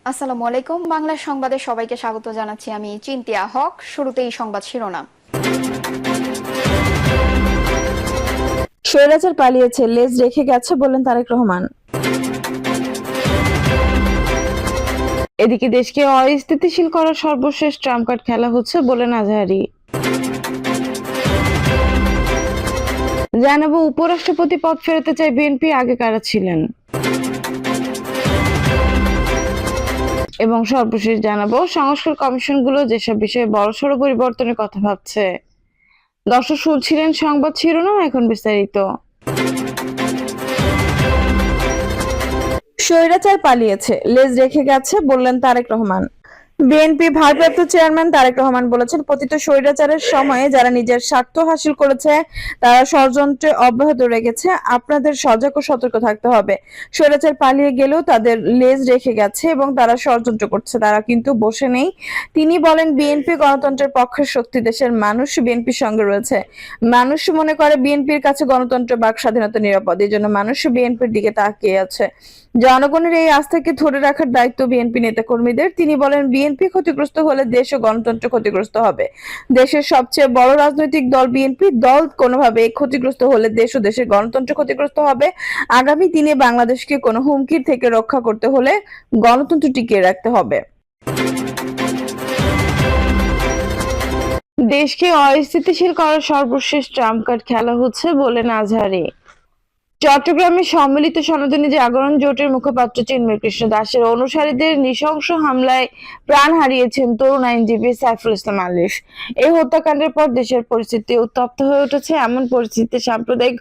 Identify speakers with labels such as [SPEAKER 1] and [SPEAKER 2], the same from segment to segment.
[SPEAKER 1] আসসালামু আলাইকুম। বাংলা সংবাদে সবাইকে স্বাগত জানাচ্ছি। আমি চিন্তিয়া হক। শুরুতেই সংবাদ শিরোনাম।
[SPEAKER 2] স্বৈরাচার পালিয়েছে, লেজ রেখে গেছে বললেন তারেক রহমান। এদিকে দেশকে অস্থিতিশীল করার সর্বশেষ ট্রাম্প কার্ড খেলা হচ্ছে বললেন আজহারী। জানাবো উপরাষ্ট্রপতি পদ ফেরাতে চায় বিএনপি, আগে কারা ছিলেন। এবং সর্বশেষ জানাবো সংস্কার কমিশনগুলো যেসব বিষয়ে বড়সড় পরিবর্তনের কথা ভাবছে। দর্শক শুনছিলেন সংবাদ শিরোনাম, এখন বিস্তারিত। স্বৈরাচার পালিয়েছে, লেজ রেখে গেছে বললেন তারেক রহমান। বিএনপি ভারপ্রাপ্ত চেয়ারম্যান তারেক রহমান বলেছেন, পতিত স্বৈরাচারের সময়ে যারা নিজের স্বার্থ হাসিল করেছে তারা ষড়যন্ত্রে অব্যাহত রেখেছে। আপনাদের সজাগ ও সতর্ক থাকতে হবে। স্বৈরাচার পালিয়ে গেলেও তাদের লেজ রেখে গেছে এবং তারা ষড়যন্ত্র করছে, তারা কিন্তু বসে নেই। তিনি বলেন, বিএনপি গণতন্ত্রের পক্ষের শক্তি, দেশের মানুষ বিএনপির সঙ্গে রয়েছে। মানুষ মনে করে বিএনপির কাছে গণতন্ত্র, বাক স্বাধীনতা নিরাপদ। এই জন্য মানুষ বিএনপির দিকে তাকিয়ে আছে। জনগণের এই আস্থাকে ধরে রাখার দায়িত্ব বিএনপি নেতাকর্মীদের। তিনি বলেন, বিএনপি ক্ষতিগ্রস্ত হলে দেশ ও গণতন্ত্র ক্ষতিগ্রস্ত হবে। দেশের সবচেয়ে বড় রাজনৈতিক দল বিএনপি, দল কোনোভাবে ক্ষতিগ্রস্ত হলে দেশ ও দেশের গণতন্ত্র ক্ষতিগ্রস্ত হবে। আগামী দিনে বাংলাদেশকে কোনো হুমকির থেকে রক্ষা করতে হলে গণতন্ত্র টিকিয়ে রাখতে হবে। দেশকে অস্থিতিশীল করার সর্বশেষ ট্রাম্প কার্ড খেলা হচ্ছে বললেন আজহারী। চট্টগ্রামে সম্মিলিত সনাতনী জাগরণ জোটের মুখপাত্র চিন্ময় কৃষ্ণ দাসের অনুসারীদের নৃশংস হামলায় প্রাণ হারিয়েছেন তরুণ আইনজীবী সাইফুল ইসলাম আলিফ। এই হত্যাকাণ্ডের পর দেশের পরিস্থিতি উত্তপ্ত হয়ে উঠেছে। এমন পরিস্থিতিতে সাম্প্রদায়িক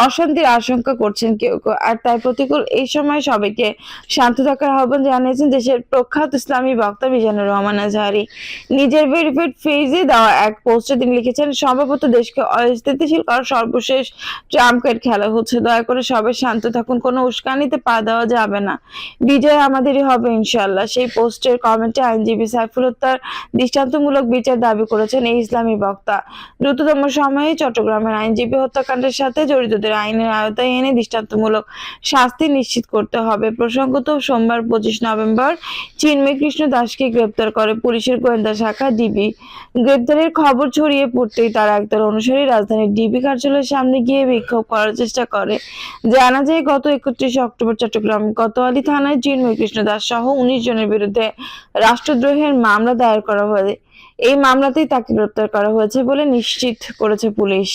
[SPEAKER 2] অশান্তির আশঙ্কা করছেন কেউ কেউ, আর তাই প্রতিকূল এই সময় সবাইকে শান্ত থাকার আহ্বান জানিয়েছেন দেশের প্রখ্যাত ইসলামী বক্তা মিজানুর রহমান আজহারী। নিজের ভেরিফাইড পেজে দেওয়া এক পোস্টে তিনি লিখেছেন, সম্ভবত দেশকে অস্থিতিশীল করার সর্বশেষ ট্রাম্প কার্ড খেলা হচ্ছে। দয়া করে সবাই শান্ত থাকুন, কোনো উস্কানিতে পা দেওয়া যাবে না। বিজয় আমাদেরই হবে ইনশাআল্লাহ। সেই পোস্টের কমেন্টে আইনজীবী সাইফুল হত্যার দৃষ্টান্তমূলক বিচার দাবি করেছেন এই ইসলামী বক্তা। দ্রুততম সময়ে চট্টগ্রামের আইনজীবী হত্যাকাণ্ডের সাথে জড়িতদের আইনের আওতায় এনে দৃষ্টান্তমূলক শাস্তি নিশ্চিত করতে হবে। প্রসঙ্গত, সোমবার 25 নভেম্বর চিন্ময় কৃষ্ণ দাসকে গ্রেপ্তার করে পুলিশের গোয়েন্দা শাখা ডিবি। গ্রেপ্তারের খবর ছড়িয়ে পড়তেই তার একদল অনুসারী রাজধানীর ডিবি কার্যালয়ের সামনে গিয়ে বিক্ষোভ করার চেষ্টা করে। জানা যায়, গত 31 অক্টোবর চট্টগ্রাম কোতোয়ালি থানায় চিন্ময় কৃষ্ণ দাস সহ 19 জনের বিরুদ্ধে রাষ্ট্রদ্রোহের মামলা দায়ের করা হয়। এই মামলাতেই তাকে গ্রেপ্তার করা হয়েছে বলে নিশ্চিত করেছে পুলিশ।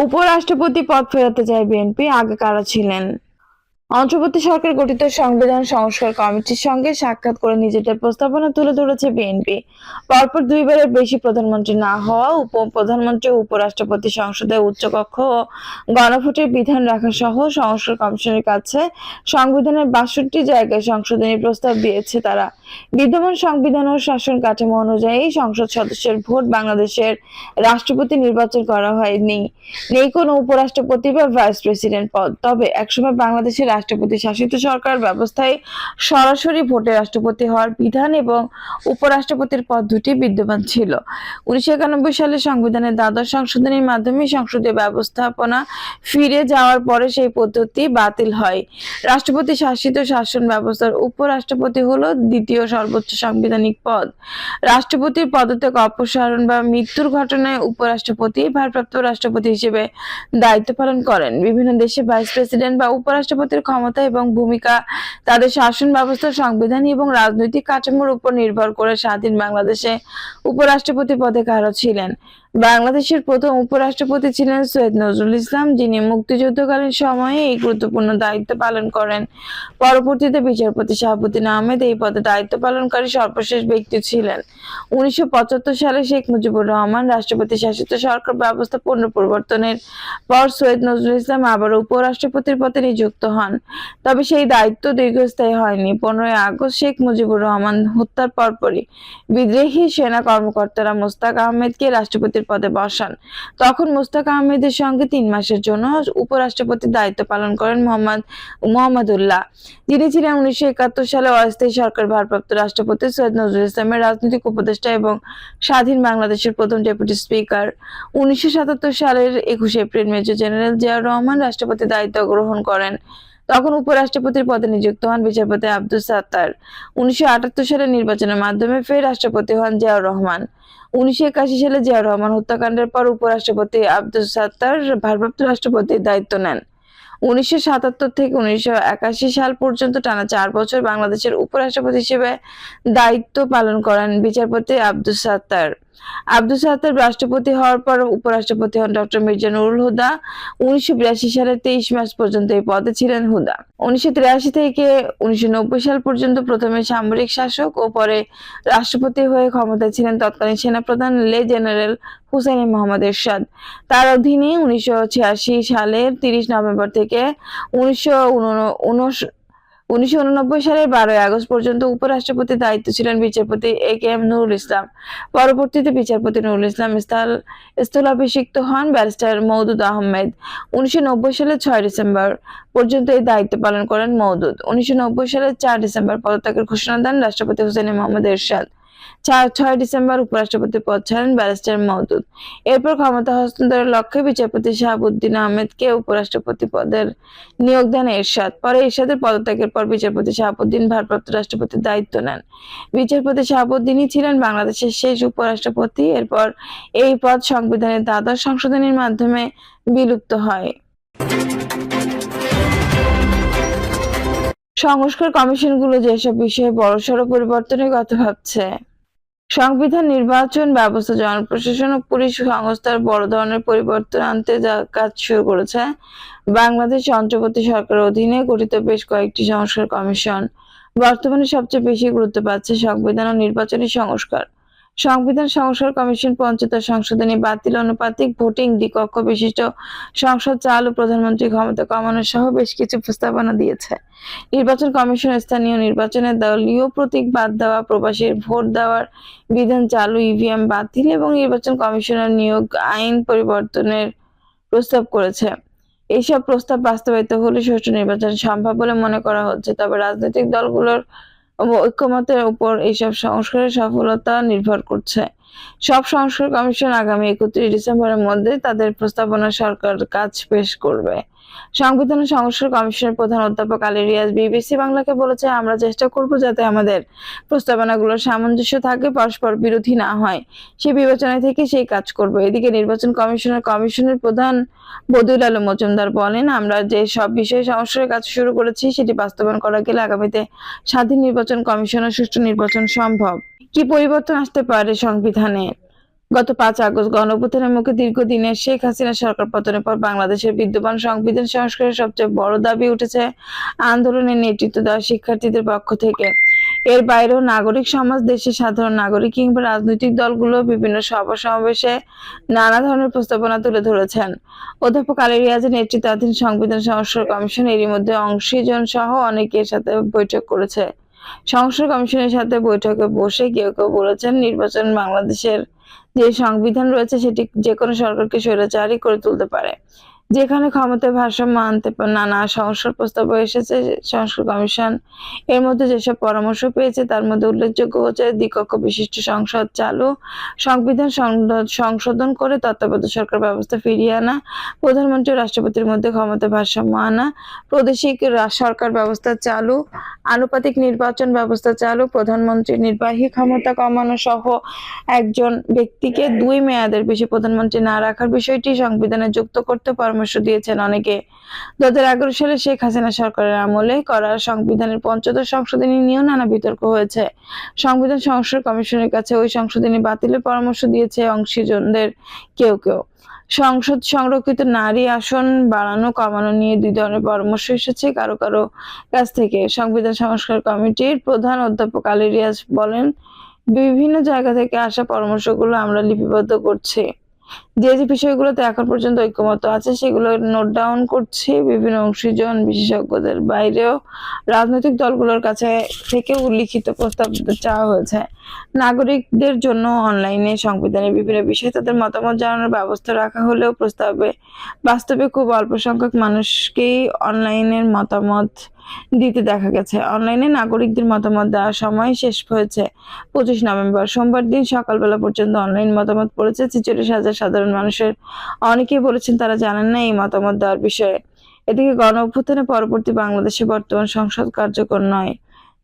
[SPEAKER 2] উপরাষ্ট্রপতি পদ ফেরাতে চায় বিএনপি, আগে কারা ছিলেন। অন্তর্বর্তী সরকার গঠিত সংবিধান সংস্কার কমিটির সঙ্গে সাক্ষাৎ করে নিজেদের প্রস্তাবনা তুলে ধরেছে বিএনপি। পরপর দুইবারের বেশি প্রধানমন্ত্রী না হওয়া, উপপ্রধানমন্ত্রী ও উপরাষ্ট্রপতি সংসদে উচ্চকক্ষ ও গণভোটের বিধান রাখা সহ সংস্কার কমিশনের কাছে সংবিধানের 62 জায়গায় সংশোধনী প্রস্তাব দিয়েছে তারা। বিদ্যমান সংবিধান ও শাসন কাঠামো অনুযায়ী সংসদ সদস্যের ভোট বাংলাদেশের রাষ্ট্রপতি নির্বাচন করা হয়নি। নেই কোনো উপরাষ্ট্রপতি বা ভাইস প্রেসিডেন্ট পদ। তবে একসময় বাংলাদেশের রাষ্ট্রপতি শাসিত সরকার ব্যবস্থায় সরাসরি ভোটে রাষ্ট্রপতি হওয়ার বিধান এবং উপরাষ্ট্রপতির পদ দুটি বিদ্যমান ছিল। 1991 সালে সংবিধানের দ্বাদশ সংশোধনীর মাধ্যমে সংসদীয় ব্যবস্থাপনা ফিরে যাওয়ার পরে সেই পদ্ধতি বাতিল হয়। রাষ্ট্রপতি শাসিত শাসন ব্যবস্থার উপরাষ্ট্রপতি হলো দ্বিতীয় সর্বোচ্চ সাংবিধানিক পদ। রাষ্ট্রপতির পদত্যাগ, অপসারণ বা মৃত্যুর ঘটনায় উপরাষ্ট্রপতি ভারপ্রাপ্ত রাষ্ট্রপতি হিসেবে দায়িত্ব পালন করেন। বিভিন্ন দেশে ভাইস প্রেসিডেন্ট বা উপরাষ্ট্রপতির ক্ষমতা এবং ভূমিকা তাদের শাসন ব্যবস্থা, সংবিধান এবং রাজনৈতিক কাঠামোর উপর নির্ভর করে। স্বাধীন বাংলাদেশে উপরাষ্ট্রপতি পদে কারা ছিলেন। বাংলাদেশের প্রথম উপরাষ্ট্রপতি ছিলেন সৈয়দ নজরুল ইসলাম, যিনি মুক্তিযুদ্ধকালীন সময়ে এই গুরুত্বপূর্ণ দায়িত্ব পালন করেন। পরবর্তীতে বিচারপতি শাহাবুদ্দিন আহমেদ এই পদে দায়িত্ব পালনকারী সর্বশেষ ব্যক্তি ছিলেন। 1975 সালে শেখ মুজিবুর রহমান রাষ্ট্রপতি শাসিত সরকার ব্যবস্থা পুনঃপ্রবর্তনের পর সৈয়দ নজরুল ইসলাম আবার উপরাষ্ট্রপতির পদে নিযুক্ত হন। তবে সেই দায়িত্ব দীর্ঘস্থায়ী হয়নি। 15 আগস্ট শেখ মুজিবুর রহমান হত্যার পরপরই বিদ্রোহী সেনা কর্মকর্তারা মোস্তাক আহমেদকে রাষ্ট্রপতির পদে বসান। তখন মোস্তাক আহমেদের সঙ্গে 3 মাসের জন্য উপরাষ্ট্রপতির দায়িত্ব পালন করেন মোহাম্মদুল্লাহ, যিনি ছিলেন 1971 সালে অস্থায়ী সরকার ভারপ্রাপ্ত রাষ্ট্রপতি সৈয়দ নজরুল ইসলামের রাজনৈতিক উপদেষ্টা এবং স্বাধীন বাংলাদেশের প্রথম ডেপুটি স্পিকার। 1977 সালের 21 April major general Ziaur Rahman রাষ্ট্রপতির দায়িত্ব গ্রহণ করেন। তখন উপরাষ্ট্রপতির পদে নিযুক্ত হন বিচারপতি আব্দুস সাত্তার। 1978 সালে নির্বাচনের মাধ্যমে ফের রাষ্ট্রপতি হন জিয়াউর রহমান। 1981 সালে জিয়াউর রহমান হত্যাকাণ্ডের পর উপরাষ্ট্রপতি আব্দুস সাত্তার ভারপ্রাপ্ত রাষ্ট্রপতির দায়িত্ব নেন। 1977 থেকে 1981 সাল পর্যন্ত টানা 4 বছর বাংলাদেশের উপরাষ্ট্রপতি হিসেবে দায়িত্ব পালন করেন বিচারপতি আব্দুস সাত্তার। আব্দুস সাত্তার রাষ্ট্রপতি হওয়ার পর উপরাষ্ট্রপতি হন ডক্টর মির্জা নুরুল হুদা। 1982 সালের 23 মার্চ পর্যন্ত এই পদে ছিলেন হুদা। 1983 থেকে 1990 সাল পর্যন্ত প্রথমে সামরিক শাসক ও পরে রাষ্ট্রপতি হয়ে ক্ষমতায় ছিলেন তৎকালীন সেনাপ্রধান লে জেনারেল হুসাইন মোহাম্মদ এরশাদ। তার অধীনে 1986 সালের 30 নভেম্বর থেকে 1989 সালের 12 আগস্ট পর্যন্ত উপরাষ্ট্রপতির দায়িত্বে ছিলেন বিচারপতি A.K.M. নুরুল ইসলাম। পরবর্তীতে বিচারপতি নুরুল ইসলাম স্থলাভিষিক্ত হন ব্যারিস্টার মওদুদ আহমেদ। 1990 সালের 6 ডিসেম্বর পর্যন্ত এই দায়িত্ব পালন করেন মওদুদ। 1990 সালের 4 ডিসেম্বর পদত্যাগের ঘোষণা দেন রাষ্ট্রপতি হুসাইন মোহাম্মদ এরশাদ। 6 ডিসেম্বর উপরাষ্ট্রপতির পদ ছাড়েন ব্যারিস্টার মওদুদ। এরপর ক্ষমতা হস্তান্তরের লক্ষ্যে বিচারপতি শাহাবুদ্দিন আহমেদকে উপরাষ্ট্রপতি পদের নিয়োগ দেন এরশাদ। পরে এরশাদের পদত্যাগের পর বিচারপতি শাহাবুদ্দিন ভারপ্রাপ্ত রাষ্ট্রপতির দায়িত্ব নেন। বিচারপতি শাহাবুদ্দিনই ছিলেন বাংলাদেশের শেষ উপরাষ্ট্রপতি। এরপর এই পদ সংবিধানের দ্বাদশ সংশোধনীর মাধ্যমে বিলুপ্ত হয়। সংস্কার কমিশনগুলো যেসব বিষয়ে বড়সড় পরিবর্তনের কথা ভাবছে। সংবিধান, নির্বাচন ব্যবস্থা, জনপ্রশাসন ও পুলিশ সংস্থার বড় ধরনের পরিবর্তন আনতে যা কাজ শুরু করেছে বাংলাদেশ অন্তর্বর্তী সরকারের অধীনে গঠিত বেশ কয়েকটি সংস্কার কমিশন। বর্তমানে সবচেয়ে বেশি গুরুত্ব পাচ্ছে সংবিধান ও নির্বাচনী সংস্কার। সংবিধান সংস্কার কমিশন পঞ্চদশ সংশোধনী বাতিল, আনুপাতিক ভোটিং, দ্বিকক্ষ বিশিষ্ট সংসদ চালু, প্রধানমন্ত্রী ক্ষমতা কমানো সহ বেশ কিছু প্রস্তাবনা দিয়েছে। নির্বাচন কমিশন স্থানীয় নির্বাচনে দলীয় প্রতীক বাদ দেওয়া, প্রবাসীর ভোট দেওয়ার বিধান চালু, ইভিএম বাতিল এবং নির্বাচন কমিশনার নিয়োগ আইন পরিবর্তনের প্রস্তাব করেছে। এইসব প্রস্তাব বাস্তবায়িত হলে সুষ্ঠু নির্বাচন সম্ভব বলে মনে করা হচ্ছে। তবে রাজনৈতিক দলগুলোর ঐকমত্যের উপর এইসব সংস্কারের সফলতা নির্ভর করছে। সব সংস্কার কমিশন আগামী 31 ডিসেম্বরের মধ্যে তাদের প্রস্তাবনা সরকার কাজ পেশ করবে। সংবিধান ও সংস্কার কমিশনের প্রধান অধ্যাপক আলী রিয়াজ বিবিসি বাংলাকে বলেছে, আমরা চেষ্টা করব যাতে আমাদের প্রস্তাবনাগুলোর সামঞ্জস্য থাকে, পরস্পর বিরোধী না হয়। সেই বিবেচনা থেকে সেই কাজ করব। এদিকে নির্বাচন কমিশনের প্রধান বদিউল আলম মজুমদার বলেন, আমরা যে সব বিষয়ে সংস্কারের কাজ শুরু করেছি সেটি বাস্তবায়ন করা গেলে আগামীতে স্বাধীন নির্বাচন কমিশন ও সুষ্ঠু নির্বাচন সম্ভব। কি পরিবর্তন আসতে পারে সংবিধানে? গত 5 আগস্ট গণঅভ্যুত্থানের মুখে দীর্ঘদিনের শেখ হাসিনা সরকার পতনের পর বাংলাদেশের বিদ্যমান সংবিধান সংস্কারের সবচেয়ে বড় দাবি উঠেছে আন্দোলনের নেতৃত্ব দেওয়া শিক্ষার্থীদের পক্ষ থেকে। এর বাইরেও নাগরিক সমাজ, দেশের সাধারণ নাগরিক কিংবা রাজনৈতিক দলগুলো বিভিন্ন সভা সমাবেশে নানা ধরনের প্রস্তাবনা তুলে ধরেছেন। অধ্যাপক আলী রিয়াজের নেতৃত্বাধীন সংবিধান সংস্কার কমিশন এরই মধ্যে অংশীজন সহ অনেকের সাথে বৈঠক করেছে। সংস্কার কমিশনের সাথে বৈঠকে বসে কেউ কেউ বলেছেন, নির্বাচন বাংলাদেশের যে সংবিধান রয়েছে সেটি যে কোনো সরকারকে স্বৈরাচারী করে তুলতে পারে। যেখানে ক্ষমতায় ভারসাম্য আনতে নানা সংস্কার প্রস্তাব এসেছে সংস্কার কমিশন এর মধ্যে যেসব পরামর্শ পেয়েছে তার মধ্যে উল্লেখযোগ্য হচ্ছে দ্বিকক্ষ বিশিষ্ট সংসদ চালু, সংবিধান সংশোধন করে তত্ত্বাবধায়ক সরকার ব্যবস্থা ফিরিয়ে আনা, প্রধানমন্ত্রী ও রাষ্ট্রপতির মধ্যে ক্ষমতা ভারসাম্য আনা, প্রাদেশিক সরকার ব্যবস্থা চালু, আনুপাতিক নির্বাচন ব্যবস্থা চালু, প্রধানমন্ত্রীর নির্বাহী ক্ষমতা কমানো সহ একজন ব্যক্তিকে 2 মেয়াদের বেশি প্রধানমন্ত্রী না রাখার বিষয়টি সংবিধানে যুক্ত করতে পরামর্শ দিয়েছেন অনেকে। 2011 সালে শেখ হাসিনা সরকারের আমলে করা সংবিধানের পঞ্চদশ সংশোধনী নিয়েও নানা বিতর্ক হয়েছে। সংবিধান সংস্কার কমিশনের কাছে ওই সংশোধনী বাতিলের পরামর্শ দিয়েছে অংশীজনদের কেউ কেউ। সংসদ সংরক্ষিত নারী আসন বাড়ানো কমানো নিয়ে 2 ধরনের পরামর্শ এসেছে কারো কারো কাছ থেকে। সংবিধান সংস্কার কমিটির প্রধান অধ্যাপক আলী রিয়াজ বলেন, বিভিন্ন জায়গা থেকে আসা পরামর্শগুলো আমরা লিপিবদ্ধ করছি। যে যে বিষয়গুলোতে এখন পর্যন্ত ঐকমত্য আছে সেগুলো নোট ডাউন করছি। বিভিন্ন অংশীজন বিশেষজ্ঞদের বাইরেও রাজনৈতিক দলগুলোর কাছে থেকে লিখিত প্রস্তাব চাওয়া হয়েছে। নাগরিকদের জন্য অনলাইনে সংবিধানের বিভিন্ন বিষয়ে তাদের মতামত জানানোর ব্যবস্থা রাখা হলেও বাস্তবে খুব অল্প সংখ্যক মানুষকেই অনলাইনের মতামত দিতে দেখা গেছে। অনলাইনে নাগরিকদের মতামত দেওয়ার সময় শেষ হয়েছে 25 নভেম্বর। সোমবার দিন সকালবেলা পর্যন্ত অনলাইন মতামত পড়েছে 46,000 সাধারণ মানুষের। অনেকেই বলেছেন তারা জানেন না এই মতামত দেওয়ার বিষয়ে। এদিকে গণ অভ্যুত্থানের পরবর্তী বাংলাদেশে বর্তমান সংসদ কার্যকর নয়,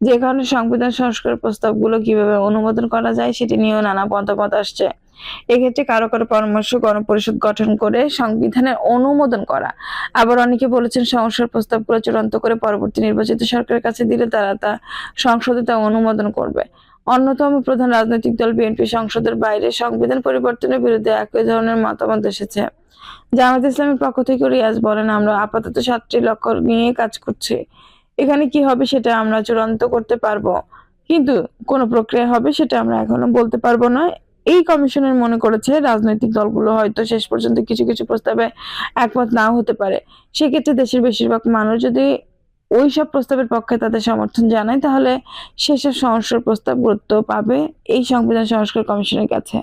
[SPEAKER 2] যে কারণে সংবিধান সংস্কার প্রস্তাবগুলো কিভাবে অনুমোদন করা যায় সেটি নিয়েও নানা মতামত আসছে। এক্ষেত্রে কারো কারো পরামর্শ গণপরিষদ গঠন করে সংবিধানের অনুমোদন করা, আবার অনেকে বলেছেন সংস্কার প্রস্তাবগুলো চূড়ান্ত করে পরবর্তী নির্বাচিত সরকারের কাছে দিলে তারা তা সংসদে তা অনুমোদন করবে। অন্যতম প্রধান রাজনৈতিক দল বিএনপি সংসদের বাইরে সংবিধান পরিবর্তনের বিরুদ্ধে একই ধরনের মতামত এসেছে। জামায়াত ইসলামের পক্ষ থেকে রিয়াজ বলেন, আমরা আপাতত 7টি লক্ষ্য নিয়ে কাজ করছি। এখানে কি হবে সেটা আমরা চূড়ান্ত করতে পারবো, কিন্তু কোন প্রক্রিয়া হবে সেটা আমরা এখনো বলতে পারবো না। এই কমিশনের মনে করেছে রাজনৈতিক দলগুলো হয়তো শেষ পর্যন্ত কিছু কিছু প্রস্তাবে একমত নাও হতে পারে। সেক্ষেত্রে দেশের বেশিরভাগ মানুষ যদি ওই সব প্রস্তাবের পক্ষে তাদের সমর্থন জানায়, তাহলে সেসব সংস্কার প্রস্তাব গুরুত্ব পাবে এই সংবিধান সংস্কার কমিশনের কাছে।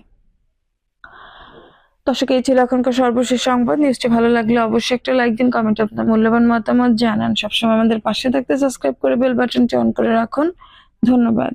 [SPEAKER 2] দর্শক, এই ছিল এখনকার সর্বশেষ সংবাদ। নিউজটি ভালো লাগলে অবশ্যই একটা লাইক দিন, কমেন্টে আপনার মূল্যবান মতামত জানান। সবসময় আমাদের পাশে থাকতে সাবস্ক্রাইব করে বেল বাটনটি অন করে রাখুন। ধন্যবাদ।